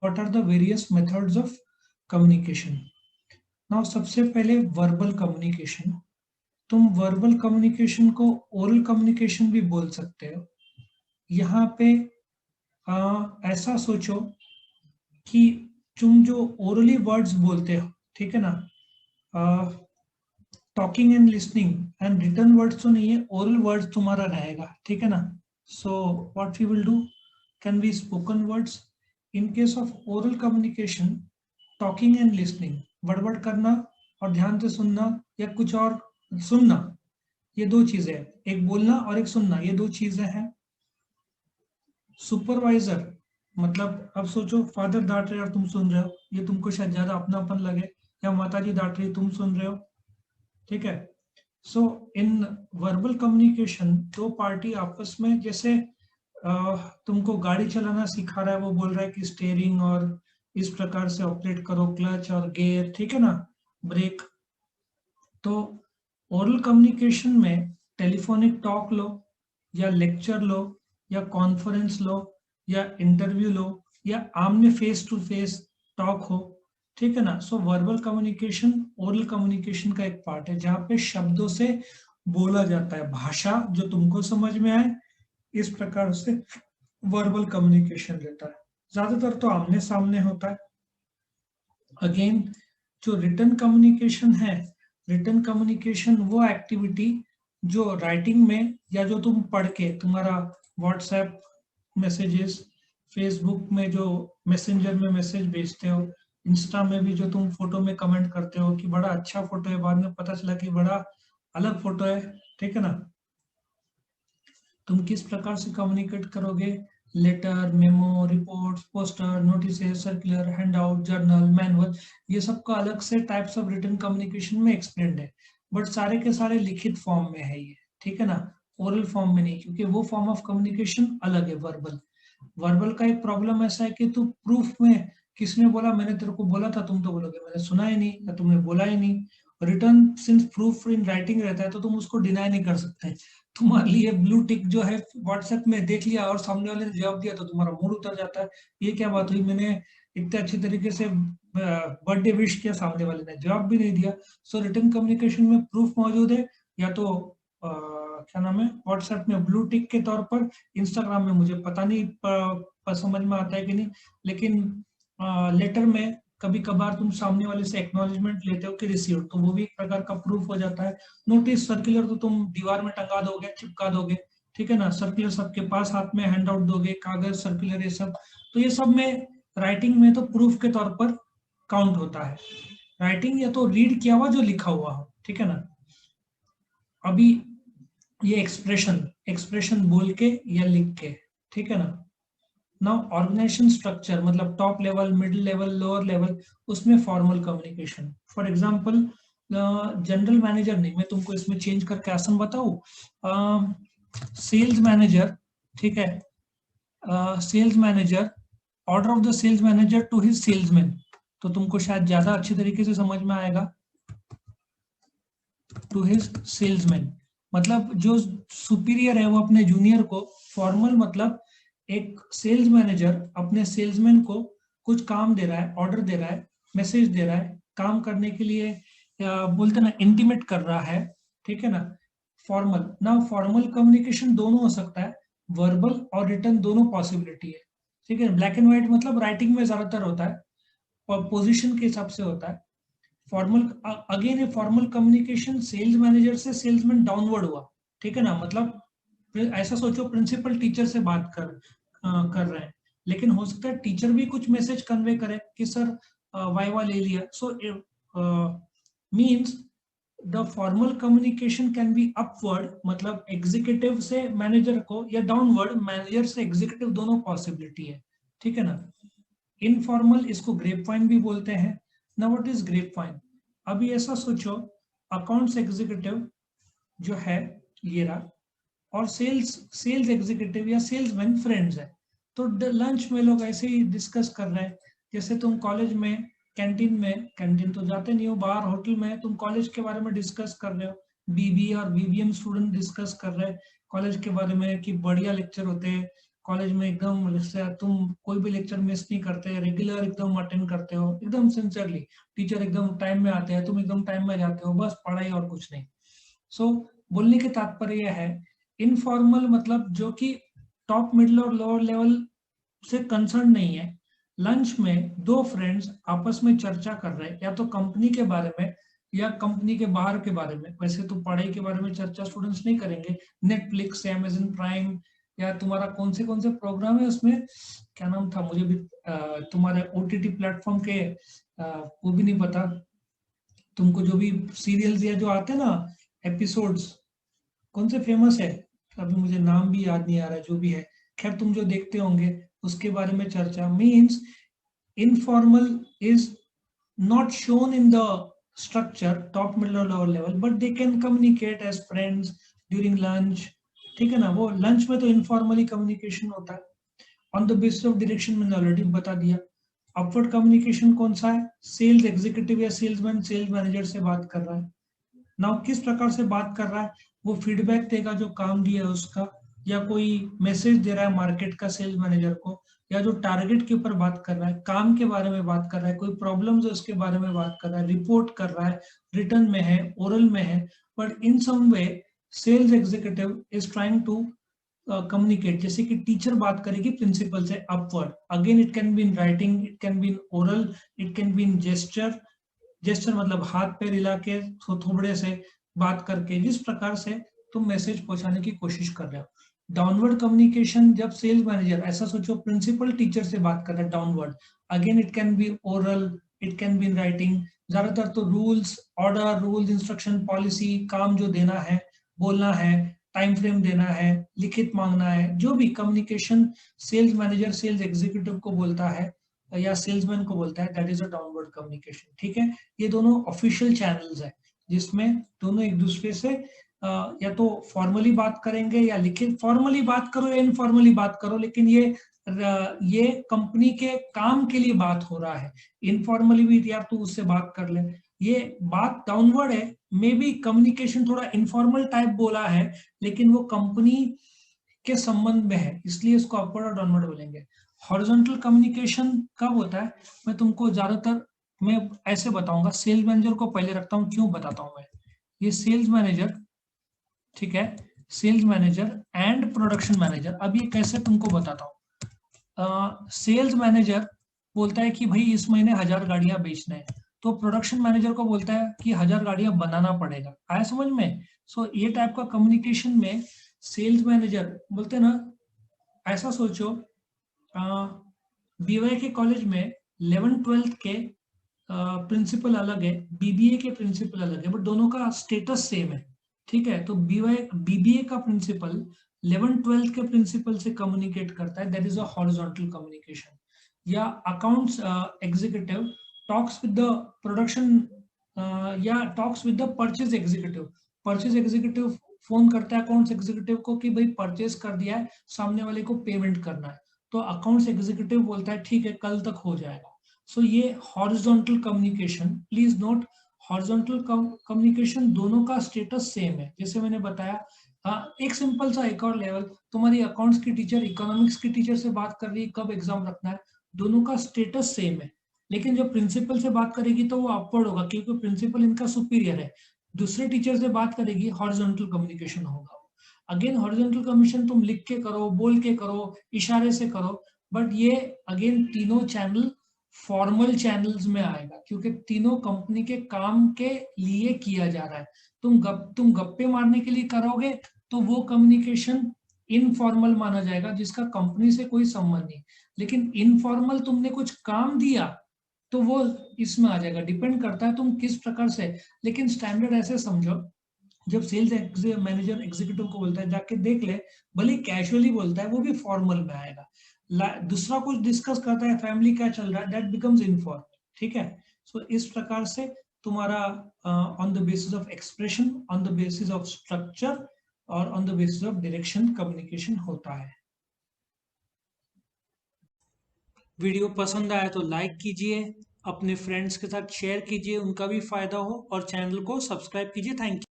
What are the various methods of communication. Now सबसे पहले verbal communication. तुम verbal communication को ओरल कम्युनिकेशन भी बोल सकते हो। यहाँ पे ऐसा सोचो कि तुम जो ओरली वर्ड्स बोलते हो, ठीक है ना, talking and listening and written words तो नहीं है, ओरल वर्ड्स तुम्हारा रहेगा, ठीक है ना। So what we will do, can be spoken words. In case of oral communication, talking and listening, बड़बड़ करना और ध्यान से सुनना या कुछ और सुनना, ये दो चीजें हैं। एक बोलना और एक सुनना, ये दो चीजें हैं। सुपरवाइजर मतलब अब सोचो फादर डांट रहे और तुम सुन रहे हो, ये तुमको शायद ज्यादा अपनापन लगे, या माताजी डांट रही तुम सुन रहे हो, ठीक है। सो इन वर्बल कम्युनिकेशन दो पार्टी आपस में, जैसे तुमको गाड़ी चलाना सिखा रहा है, वो बोल रहा है कि स्टेयरिंग और इस प्रकार से ऑपरेट करो, क्लच और गियर, ठीक है ना, ब्रेक। तो ओरल कम्युनिकेशन में टेलीफोनिक टॉक लो या लेक्चर लो या कॉन्फ्रेंस लो या इंटरव्यू लो या आमने फेस टू फेस टॉक हो, ठीक है ना। सो वर्बल कम्युनिकेशन ओरल कम्युनिकेशन का एक पार्ट है, जहाँ पे शब्दों से बोला जाता है, भाषा जो तुमको समझ में आए, इस प्रकार से वर्बल कम्युनिकेशन रहता है। ज्यादातर तो आमने सामने होता है। अगेन जो रिटर्न कम्युनिकेशन है, रिटर्न कम्युनिकेशन वो एक्टिविटी जो राइटिंग में या जो तुम पढ़ के तुम्हारा व्हाट्सएप मैसेजेस, फेसबुक में जो मैसेंजर में मैसेज भेजते हो, इंस्टा में भी जो तुम फोटो में कमेंट करते हो कि बड़ा अच्छा फोटो है, बाद में पता चला कि बड़ा अलग फोटो है, ठीक है ना। तुम किस प्रकार से कम्युनिकेट करोगे, letter, memo, reports, poster, notice, circular, handout, journal, manual, ये सब का अलग से टाइप्स ऑफ रिटन कम्युनिकेशन में एक्सप्लेन्ड है, बट सारे के सारे लिखित फॉर्म में है ये, ठीक है ना, ओरल फॉर्म में नहीं, क्योंकि वो फॉर्म ऑफ कम्युनिकेशन अलग है। वर्बल वर्बल का एक प्रॉब्लम ऐसा है कि तू प्रूफ में, किसने बोला, मैंने तेरे को बोला था, तुम तो बोलोगे मैंने सुना ही नहीं या तुमने बोला ही नहीं। Return since proof in writing रहता है तो तुम उसको डिनाई नहीं कर सकते। तुम्हारे लिए ब्लू टिक जो है व्हाट्सएप में देख लिया और सामने वाले ने जवाब दिया तो तुम्हारा मूड उतर जाता है, ये क्या बात हुई, मैंने इतने अच्छे तरीके से बर्थडे विश किया, सामने वाले ने जवाब भी नहीं दिया। सो रिटर्न कम्युनिकेशन में प्रूफ मौजूद है, या तो क्या नाम है, व्हाट्सएप में ब्लू टिक के तौर पर, इंस्टाग्राम में मुझे पता नहीं समझ में आता है कि नहीं, लेकिन लेटर में कभी कभार तुम सामने वाले से एक्नॉलेजमेंट लेते हो कि रिसीव, तो वो भी एक प्रकार का प्रूफ हो जाता है। नोटिस, सर्कुलर तो तुम दीवार में टंगा दोगे, चिपका दोगे, ठीक है ना, सर्कुलर सबके पास हाथ में हैंड आउट दोगे, कागज, सर्कुलर, ये सब, तो ये सब में राइटिंग में तो प्रूफ के तौर पर काउंट होता है। राइटिंग या तो रीड किया हुआ जो लिखा हुआ हो, ठीक है ना। अभी ये एक्सप्रेशन, एक्सप्रेशन बोल के या लिख के, ठीक है ना। नाउ ऑर्गेनाइजेशन स्ट्रक्चर मतलब top level, middle level, lower level, उसमें formal communication. For example general manager नहीं, मैं तुमको इसमें चेंज करके आसन बताऊं, सेल्स मैनेजर, ठीक है, sales manager, order of the sales manager to his salesman, तो तुमको शायद ज्यादा अच्छे तरीके से समझ में आएगा। टू हिज सेल्समैन मतलब जो सुपीरियर है वो अपने जूनियर को, फॉर्मल मतलब एक सेल्स मैनेजर अपने सेल्समैन को कुछ काम दे रहा है, ऑर्डर दे रहा है, मैसेज दे रहा है, काम करने के लिए बोलते ना इंटीमेट कर रहा है, ठीक है ना। फॉर्मल ना, फॉर्मल कम्युनिकेशन दोनों हो सकता है, वर्बल और रिटर्न दोनों पॉसिबिलिटी है, ठीक है। ब्लैक एंड व्हाइट मतलब राइटिंग में ज्यादातर होता है और पोजीशन के हिसाब से होता है। Formal, again a formal communication sales manager से सेल्समैन डाउनवर्ड हुआ, ठीक है ना, मतलब ऐसा सोचो प्रिंसिपल टीचर से बात कर रहे हैं, लेकिन हो सकता है टीचर भी कुछ मैसेज कन्वे करे कि सर वाइवा ले लिया। सो means the formal communication can be upward मतलब एग्जीक्यूटिव से मैनेजर को, या डाउनवर्ड मैनेजर से एग्जीक्यूटिव, दोनों पॉसिबिलिटी है, ठीक है ना। इनफॉर्मल इसको ग्रेप वाइन भी बोलते हैं ना। व्हाट इज ग्रेप वाइन, अभी ऐसा सोचो अकाउंट्स एग्जीक्यूटिव जो है ये रहा, और सेल्स एग्जीक्यूटिव या सेल्समैन फ्रेंड्स है, तो लंच में लोग ऐसे ही डिस्कस कर रहे हैं, जैसे तुम कॉलेज में कैंटीन तो जाते नहीं हो, बाहर होटल में तुम कॉलेज के बारे में डिस्कस कर रहे हो, बीबी और बीबीएम स्टूडेंट डिस्कस कर रहे हैं कॉलेज के बारे में कि बढ़िया लेक्चर होते हैं, कॉलेज में एकदम जैसे तुम कोई भी लेक्चर मिस नहीं करते, रेगुलर एकदम अटेंड करते हो एकदम सिंसियरली, टीचर एकदम टाइम में आते हैं, तुम एकदम टाइम में जाते हो, बस पढ़ाई और कुछ नहीं। सो बोलने के तात्पर्य यह है इनफॉर्मल मतलब जो कि टॉप मिडिल और लोअर लेवल से कंसर्न नहीं है। लंच में दो फ्रेंड्स आपस में चर्चा कर रहे हैं या तो कंपनी के बारे में या कंपनी के बाहर के बारे में। वैसे तो पढ़ाई के बारे में चर्चा स्टूडेंट्स नहीं करेंगे, नेटफ्लिक्स, अमेजन प्राइम या तुम्हारा कौन से प्रोग्राम है उसमें क्या नाम था मुझे भी तुम्हारे ओटीटी प्लेटफॉर्म के वो भी नहीं पता, तुमको जो भी सीरियल्स या जो आते हैं ना एपिसोड्स, कौन से फेमस है अभी मुझे नाम भी याद नहीं आ रहा है, जो भी है, खैर तुम जो देखते होंगे उसके बारे में चर्चा। Means informal is not shown in the structure top middle or lower level but they can communicate as friends during lunch, ठीक है ना। वो लंच में तो इनफॉर्मली कम्युनिकेशन होता है। On the basis of direction मैंने ऑलरेडी बता दिया। अपवर्ड कम्युनिकेशन कौन सा है, सेल्स एग्जीक्यूटिव या सेल्समैन सेल्स मैनेजर से बात कर रहा है। नाउ किस प्रकार से बात कर रहा है, वो फीडबैक देगा जो काम दिया है उसका, या कोई मैसेज दे रहा है मार्केट का सेल्स मैनेजर को, या जो टारगेट के ऊपर बात कर रहा है, काम के बारे में बात कर रहा है, कोई प्रॉब्लम्स है उसके बारे में बात कर रहा है, रिपोर्ट कर रहा है, रिटर्न में है, ओरल में है, but in some way sales executive is trying to communicate. जैसे कि टीचर बात करेगी प्रिंसिपल से upward, again it can be in writing, it can be in oral, it can be in gesture, gesture मतलब हाथ पैर हिला के थोबड़े से बात करके, जिस प्रकार से तुम मैसेज पहुंचाने की कोशिश कर रहे हो। डाउनवर्ड कम्युनिकेशन, जब सेल्स मैनेजर, ऐसा सोचो प्रिंसिपल टीचर से बात कर रहा है downward, again it can be oral, it can be in writing, ज्यादातर तो rules, order, rules, instruction, policy, काम जो देना है, बोलना है, टाइम फ्रेम देना है, लिखित मांगना है, जो भी communication sales manager sales executive को बोलता है या सेल्समैन को बोलता है, that is a downward communication. ठीक है, ये दोनों ऑफिशियल चैनल्स है जिसमें दोनों एक दूसरे से या तो फॉर्मली बात करेंगे या लिखित, फॉर्मली बात करो या इनफॉर्मली बात करो, लेकिन ये कंपनी के काम के लिए बात हो रहा है। इनफॉर्मली भी यार तू उससे बात कर ले, ये बात डाउनवर्ड है। मे बी कम्युनिकेशन थोड़ा इनफॉर्मल टाइप बोला है, लेकिन वो कंपनी के संबंध में है, इसलिए इसको अपवर्ड और डाउनवर्ड बोलेंगे। हॉरिजॉन्टल कम्युनिकेशन कब होता है, मैं तुमको ज्यादातर मैं ऐसे बताऊंगा, सेल्स मैनेजर को पहले रखता हूं, क्यों बताता हूं मैं। ये सेल्स मैनेजर, ठीक है, sales manager and production manager. अब ये कैसे तुमको बताता हूँ। सेल्स मैनेजर बोलता है कि भाई इस महीने 1000 गाड़ियां बेचना है, तो प्रोडक्शन मैनेजर को बोलता है कि 1000 गाड़ियां बनाना पड़ेगा। आया समझ में। सो ये टाइप का कम्युनिकेशन में सेल्स मैनेजर बोलते हैं ना, ऐसा सोचो बीवाई के कॉलेज में 11th-12th के प्रिंसिपल अलग है, बीबीए के प्रिंसिपल अलग है, बट दोनों का स्टेटस सेम है। ठीक है, तो बीबीए का प्रिंसिपल 11th-12th के प्रिंसिपल से कम्युनिकेट करता है, that is a horizontal communication. या accounts executive talks with the production या talks with the purchase executive. Purchase executive phone करता है अकाउंट्स एग्जीक्यूटिव को कि भाई परचेज कर दिया है, सामने वाले को पेमेंट करना है, तो अकाउंट्स एग्जीक्यूटिव बोलता है ठीक है कल तक हो जाएगा। सो ये horizontal communication, please note, horizontal communication दोनों का स्टेटस सेम है। जैसे मैंने बताया, एक सिंपल सा एक और लेवल, तुम्हारी अकाउंट्स की टीचर इकोनॉमिक्स की टीचर से बात कर रही है कब एग्जाम रखना है, दोनों का स्टेटस सेम है, लेकिन जो प्रिंसिपल से बात करेगी तो वो अपवर्ड होगा क्योंकि प्रिंसिपल इनका सुपीरियर है। दूसरे टीचर से बात करेगी, हॉरिजॉन्टल कम्युनिकेशन होगा। अगेन हॉरिजॉन्टल कम्युनिकेशन तुम लिख के करो, बोल के करो, इशारे से करो, बट ये अगेन तीनों चैनल फॉर्मल चैनल्स में आएगा क्योंकि तीनों कंपनी के काम के लिए किया जा रहा है। तुम गप्पे मारने के लिए करोगे तो वो कम्युनिकेशन इनफॉर्मल माना जाएगा जिसका कंपनी से कोई संबंध नहीं, लेकिन इनफॉर्मल तुमने कुछ काम दिया तो वो इसमें आ जाएगा। डिपेंड करता है तुम किस प्रकार से, लेकिन स्टैंडर्ड ऐसे समझो, जब सेल्स मैनेजर एग्जीक्यूटिव को बोलता है जाके देख ले, भले कैजुअली बोलता है वो भी फॉर्मल में आएगा। दूसरा कुछ डिस्कस करता है, फैमिली क्या चल रहा है, दैट बिकम्स इनफॉर्मल। ठीक है, सो इस प्रकार से तुम्हारा on the basis of expression, on the basis of structure और on the basis of direction communication होता है। वीडियो पसंद आया तो लाइक कीजिए, अपने फ्रेंड्स के साथ शेयर कीजिए, उनका भी फायदा हो, और चैनल को सब्सक्राइब कीजिए। Thank you.